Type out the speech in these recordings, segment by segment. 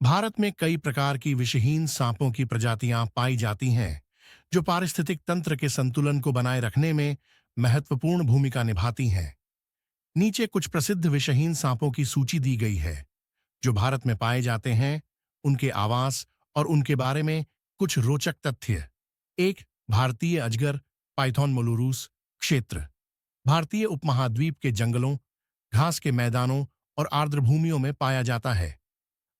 भारत में कई प्रकार की विषहीन सांपों की प्रजातियां पाई जाती हैं, जो पारिस्थितिक तंत्र के संतुलन को बनाए रखने में महत्वपूर्ण भूमिका निभाती हैं। नीचे कुछ प्रसिद्ध विषहीन सांपों की सूची दी गई है, जो भारत में पाए जाते हैं, उनके आवास और उनके बारे में कुछ रोचक तथ्य। एक, भारतीय अजगर पाइथॉन मोलुरूस क्षेत्र। भारतीय उपमहाद्वीप के जंगलों, घास के मैदानों और आर्द्र भूमियों में पाया जाता है।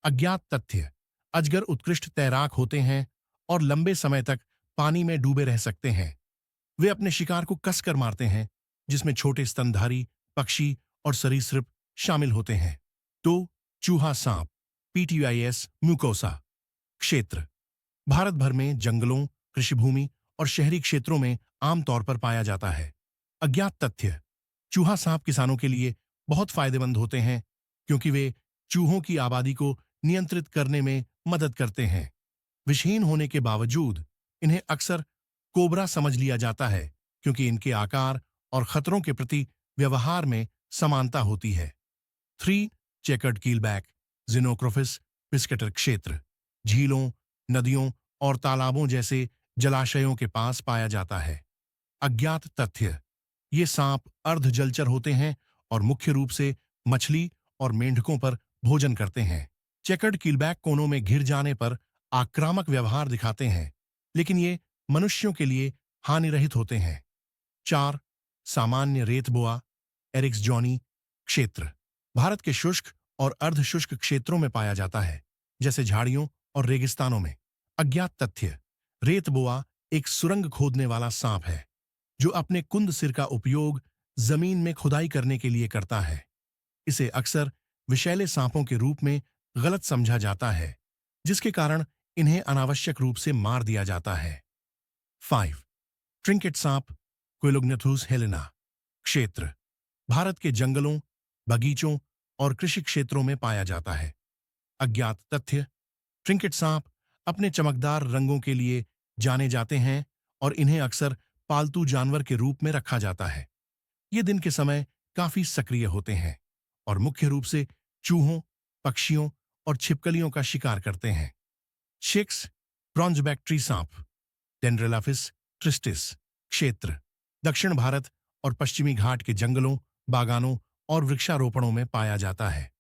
अज्ञात तथ्य। अजगर उत्कृष्ट तैराक होते हैं और लंबे समय तक पानी में डूबे रह सकते हैं। वे अपने शिकार को कसकर मारते हैं, जिसमें छोटे स्तनधारी पक्षी और सरीसृप शामिल होते हैं। दो, चूहा सांप पीटीआईएस म्यूकोसा क्षेत्र। भारत भर में जंगलों, कृषि भूमि और शहरी क्षेत्रों में आमतौर पर पाया जाता है। अज्ञात तथ्य। चूहा सांप किसानों के लिए बहुत फायदेमंद होते हैं, क्योंकि वे चूहों की आबादी को नियंत्रित करने में मदद करते हैं। विषहीन होने के बावजूद इन्हें अक्सर कोबरा समझ लिया जाता है, क्योंकि इनके आकार और खतरों के प्रति व्यवहार में समानता होती है। 3, चेकर्ड कीलबैक जिनोक्रोफिस पिस्केटर क्षेत्र। झीलों, नदियों और तालाबों जैसे जलाशयों के पास पाया जाता है। अज्ञात तथ्य। ये सांप अर्ध जलचर होते हैं और मुख्य रूप से मछली और मेंढकों पर भोजन करते हैं। चेकर्ड कीलबैक कोनों में घिर जाने पर आक्रामक व्यवहार दिखाते हैं, लेकिन ये मनुष्यों के लिए हानिरहित होते हैं। 4, सामान्य रेतबोआ एरिक्स जॉनी क्षेत्र। भारत के शुष्क और अर्धशुष्क क्षेत्रों में पाया जाता है, जैसे झाड़ियों और रेगिस्तानों में। अज्ञात तथ्य। रेतबोआ एक सुरंग खोदने वाला सांप है, जो अपने कुंद सिर का उपयोग जमीन में खुदाई करने के लिए करता है। इसे अक्सर विषैले सांपों के रूप में गलत समझा जाता है, जिसके कारण इन्हें अनावश्यक रूप से मार दिया जाता है। 5, ट्रिंकेट सांप क्विलोग्नेथुस हेलेना क्षेत्र। भारत के जंगलों, बगीचों और कृषि क्षेत्रों में पाया जाता है। अज्ञात तथ्य। ट्रिंकेट सांप अपने चमकदार रंगों के लिए जाने जाते हैं और इन्हें अक्सर पालतू जानवर के रूप में रखा जाता है। ये दिन के समय काफी सक्रिय होते हैं और मुख्य रूप से चूहों, पक्षियों और छिपकलियों का शिकार करते हैं। 6, ब्रॉन्जबैक सांप डेंड्रेलाफिस ट्रिस्टिस क्षेत्र। दक्षिण भारत और पश्चिमी घाट के जंगलों, बागानों और वृक्षारोपणों में पाया जाता है।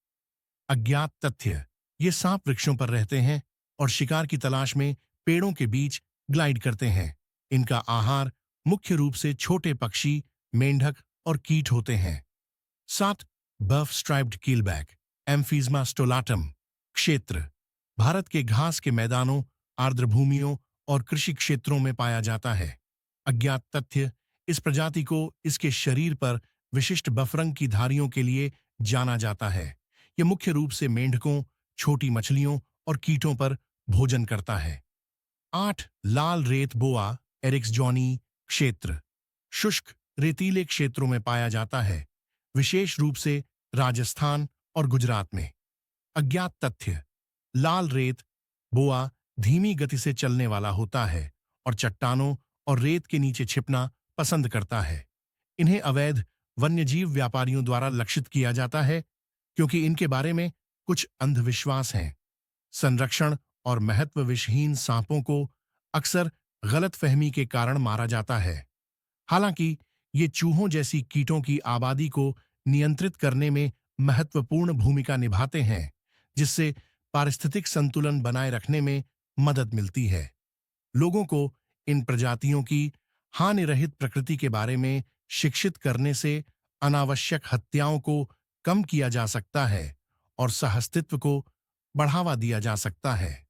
अज्ञात तथ्य। ये सांप वृक्षों पर रहते हैं और शिकार की तलाश में पेड़ों के बीच ग्लाइड करते हैं। इनका आहार मुख्य रूप से छोटे पक्षी, मेंढक और कीट होते हैं। 7, बफ स्ट्राइप्ड कीलबैक एम्फीज्मा स्टोलाटम क्षेत्र। भारत के घास के मैदानों, आर्द्र भूमियों और कृषि क्षेत्रों में पाया जाता है। अज्ञात तथ्य। इस प्रजाति को इसके शरीर पर विशिष्ट बफरंग की धारियों के लिए जाना जाता है। यह मुख्य रूप से मेंढकों, छोटी मछलियों और कीटों पर भोजन करता है। 8, लाल रेत बोआ एरिक्स जॉनी क्षेत्र। शुष्क रेतीले क्षेत्रों में पाया जाता है, विशेष रूप से राजस्थान और गुजरात में। अज्ञात तथ्य। लाल रेत बोआ धीमी गति से चलने वाला होता है और चट्टानों और रेत के नीचे छिपना पसंद करता है। इन्हें अवैध वन्यजीव व्यापारियों द्वारा लक्षित किया जाता है, क्योंकि इनके बारे में कुछ अंधविश्वास हैं। संरक्षण और महत्व। विषहीन सांपों को अक्सर गलतफहमी के कारण मारा जाता है। हालांकि ये चूहों जैसी कीटों की आबादी को नियंत्रित करने में महत्वपूर्ण भूमिका निभाते हैं, जिससे पारिस्थितिक संतुलन बनाए रखने में मदद मिलती है। लोगों को इन प्रजातियों की हानिरहित प्रकृति के बारे में शिक्षित करने से अनावश्यक हत्याओं को कम किया जा सकता है और सहअस्तित्व को बढ़ावा दिया जा सकता है।